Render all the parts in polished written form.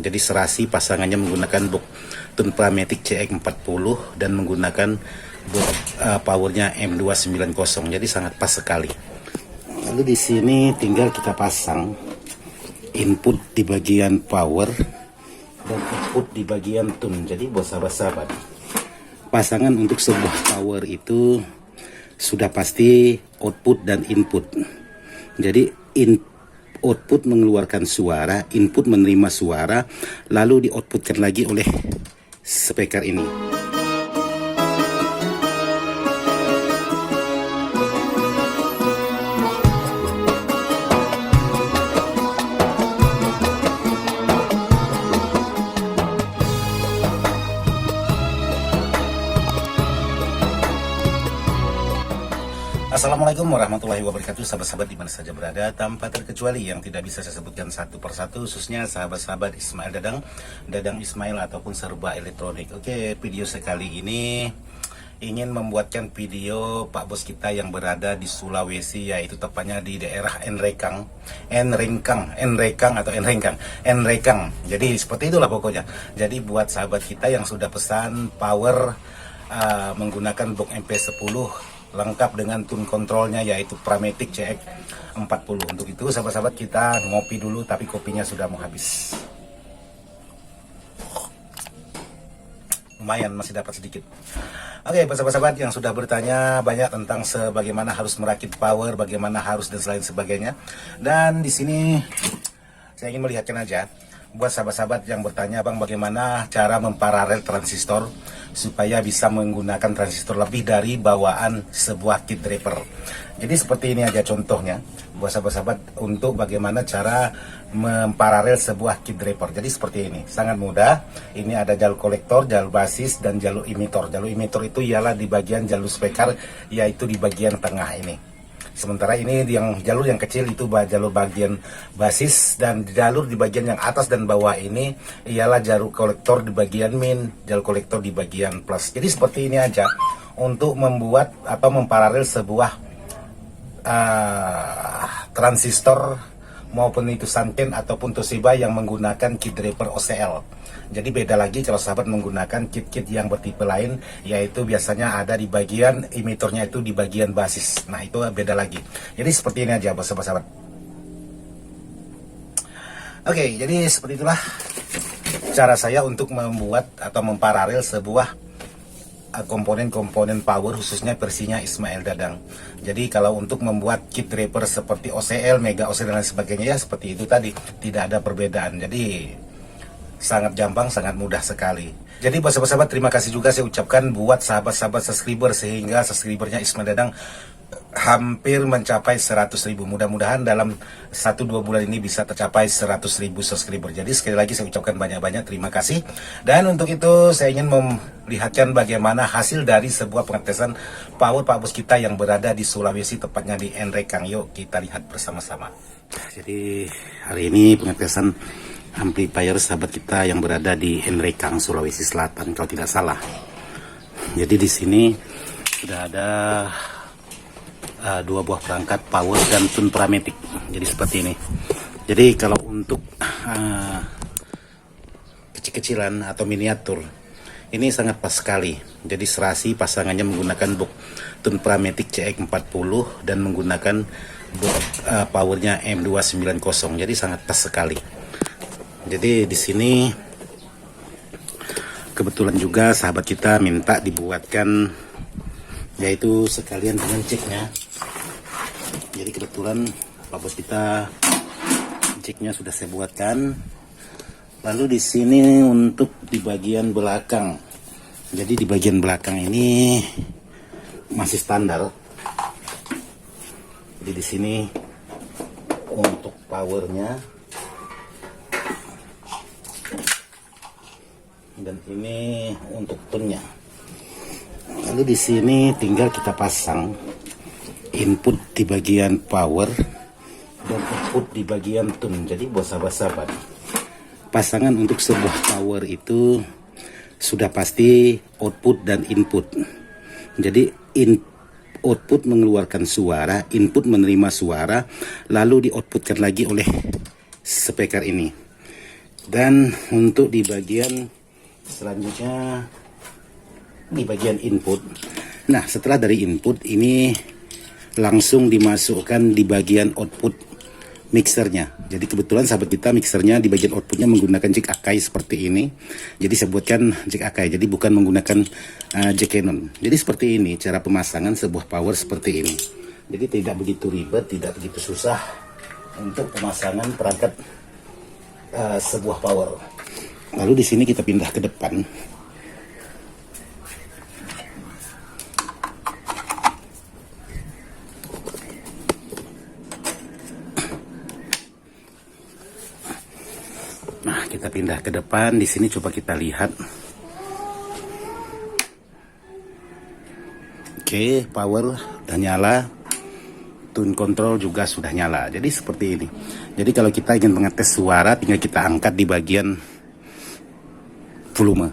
Jadi serasi pasangannya menggunakan box Tunpramatic CX40 dan menggunakan box powernya M290. Jadi sangat pas sekali. Lalu di sini tinggal kita pasang input di bagian power dan output di bagian tune. Jadi buat sahabat-sahabat, pasangan untuk sebuah power itu sudah pasti output dan input. Jadi output mengeluarkan suara, input menerima suara, lalu di-outputkan lagi oleh speaker ini. Assalamualaikum warahmatullahi wabarakatuh, sahabat-sahabat di mana saja berada, tanpa terkecuali yang tidak bisa saya sebutkan satu persatu, khususnya sahabat-sahabat Ismail Dadang Ismail ataupun serba elektronik. Oke, video sekali ini ingin membuatkan video Pak Bos kita yang berada di Sulawesi, yaitu tepatnya di daerah Enrekang. Jadi seperti itulah pokoknya. Jadi buat sahabat kita yang sudah pesan power menggunakan box MP10 lengkap dengan tune kontrolnya, yaitu Pramatic CX40. Untuk itu sahabat-sahabat, kita ngopi dulu, tapi kopinya sudah mau habis. Lumayan, masih dapat sedikit. Oke, sahabat-sahabat yang sudah bertanya banyak tentang bagaimana harus merakit power, bagaimana harus dan selain sebagainya. Dan di sini saya ingin melihatkan aja buat sahabat-sahabat yang bertanya, Bang, bagaimana cara memparalel transistor supaya bisa menggunakan transistor lebih dari bawaan sebuah kit draper. Jadi seperti ini aja contohnya buat sahabat-sahabat untuk bagaimana cara memparalel sebuah kit draper. Jadi seperti ini, sangat mudah. Ini ada jalur kolektor, jalur basis, dan jalur emitor. Jalur emitor itu ialah di bagian jalur speaker, yaitu di bagian tengah ini. Sementara ini yang jalur yang kecil itu jalur bagian basis, dan jalur di bagian yang atas dan bawah ini ialah jalur kolektor di bagian min, jalur kolektor di bagian plus. Jadi seperti ini aja untuk membuat atau memparalel sebuah transistor maupun itu Sanken ataupun Toshiba yang menggunakan kit draper OCL. Jadi beda lagi kalau sahabat menggunakan kit-kit yang bertipe lain, yaitu biasanya ada di bagian emitornya itu di bagian basis. Nah, itu beda lagi. Jadi seperti ini aja buat sahabat-sahabat. Oke, jadi seperti itulah cara saya untuk membuat atau memparalel sebuah komponen-komponen power, khususnya versinya Ismail Dadang. Jadi kalau untuk membuat kit draper seperti OCL, Mega OCL dan lain sebagainya, ya seperti itu tadi, tidak ada perbedaan. Jadi sangat gampang, sangat mudah sekali. Jadi buat sahabat-sahabat, terima kasih juga saya ucapkan buat sahabat-sahabat subscriber, sehingga subscribernya Ismail Dadang hampir mencapai 100.000. Mudah-mudahan dalam 1-2 bulan ini bisa tercapai 100.000 subscriber. Jadi sekali lagi saya ucapkan banyak-banyak terima kasih. Dan untuk itu saya ingin melihatkan bagaimana hasil dari sebuah pengetesan power Pak Bos kita yang berada di Sulawesi, tepatnya di Enrekang. Yuk kita lihat bersama-sama. Jadi hari ini pengetesan amplifier sahabat kita yang berada di Enrekang, Sulawesi Selatan kalau tidak salah. Jadi di sini sudah ada dua buah perangkat power dan tune Pramatic. Jadi seperti ini. Jadi kalau untuk kecil-kecilan atau miniatur, ini sangat pas sekali. Jadi serasi pasangannya menggunakan box tune Pramatic CX40 dan menggunakan box powernya M290. Jadi sangat pas sekali. Jadi di sini kebetulan juga sahabat kita minta dibuatkan, yaitu sekalian dengan ceknya. Jadi kebetulan Pak Bos kita ceknya sudah saya buatkan. Lalu di sini untuk di bagian belakang. Jadi di bagian belakang ini masih standar. Jadi di sini untuk powernya, dan ini untuk tune-nya. Lalu di sini tinggal kita pasang input di bagian power dan output di bagian tune. Jadi buat sahabat-sahabat, pasangan untuk sebuah power itu sudah pasti output dan input. Jadi output mengeluarkan suara, input menerima suara, lalu di-outputkan lagi oleh speaker ini. Dan untuk di bagian selanjutnya, di bagian input. Nah, setelah dari input ini langsung dimasukkan di bagian output mixernya. Jadi kebetulan sahabat kita mixernya di bagian outputnya menggunakan jack Akai seperti ini. Jadi saya buatkan jack Akai, jadi bukan menggunakan jack Canon. Jadi seperti ini cara pemasangan sebuah power seperti ini. Jadi tidak begitu ribet, tidak begitu susah untuk pemasangan perangkat sebuah power. Lalu di sini kita pindah ke depan. Nah, kita pindah ke depan. Di sini coba kita lihat. Oke, power udah nyala. Tune control juga sudah nyala. Jadi seperti ini. Jadi kalau kita ingin mengetes suara, tinggal kita angkat di bagian volume.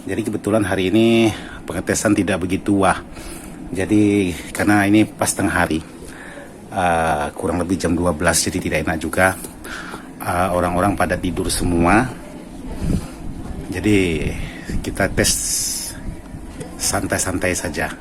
Jadi kebetulan hari ini pengetesan tidak begitu wah. Jadi karena ini pas tengah hari, kurang lebih jam 12, jadi tidak enak juga. Orang-orang pada tidur semua, jadi kita tes santai-santai saja.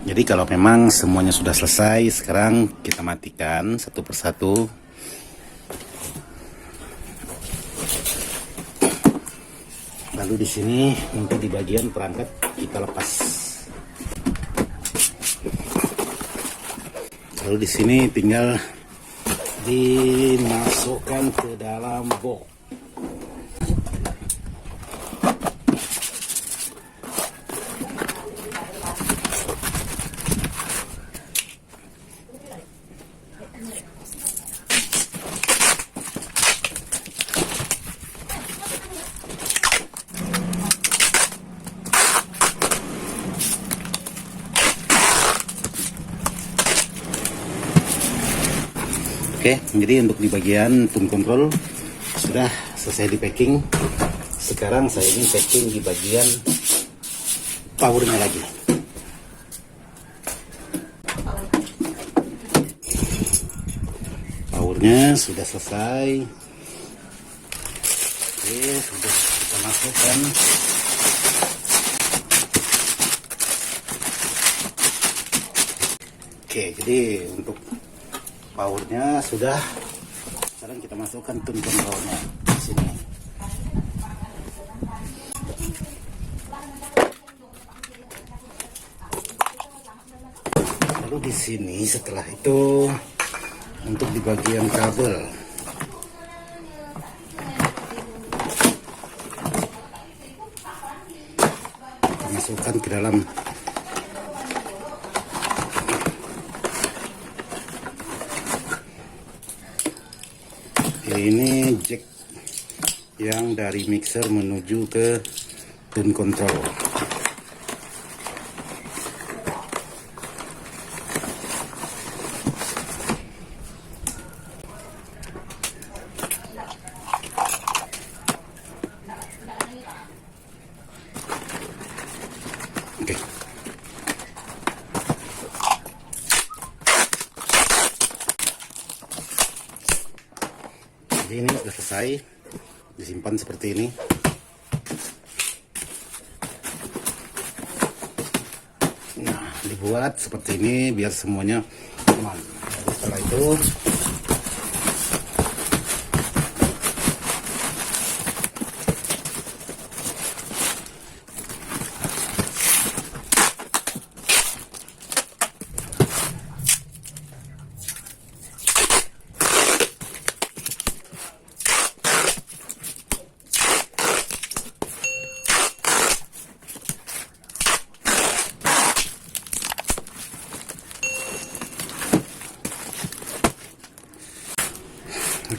Jadi kalau memang semuanya sudah selesai, sekarang kita matikan satu persatu. Lalu di sini untuk di bagian perangkat kita lepas. Lalu di sini tinggal dimasukkan ke dalam box. Oke, jadi untuk di bagian tune control sudah selesai di packing. Sekarang saya ingin packing di bagian powernya lagi. Powernya sudah selesai. Oke, sudah kita masukkan. Oke, jadi untuk powernya sudah. Sekarang kita masukkan tune controlnya di sini. Lalu di sini setelah itu untuk di bagian kabel, kita masukkan ke dalam. Ini jack yang dari mixer menuju ke tune control. Oke. Jadi ini sudah selesai, disimpan seperti ini. Nah, dibuat seperti ini biar semuanya aman. Setelah itu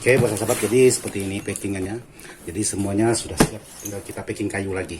oke, buat sahabat, jadi seperti ini packingannya. Jadi semuanya sudah siap, tinggal kita packing kayu lagi.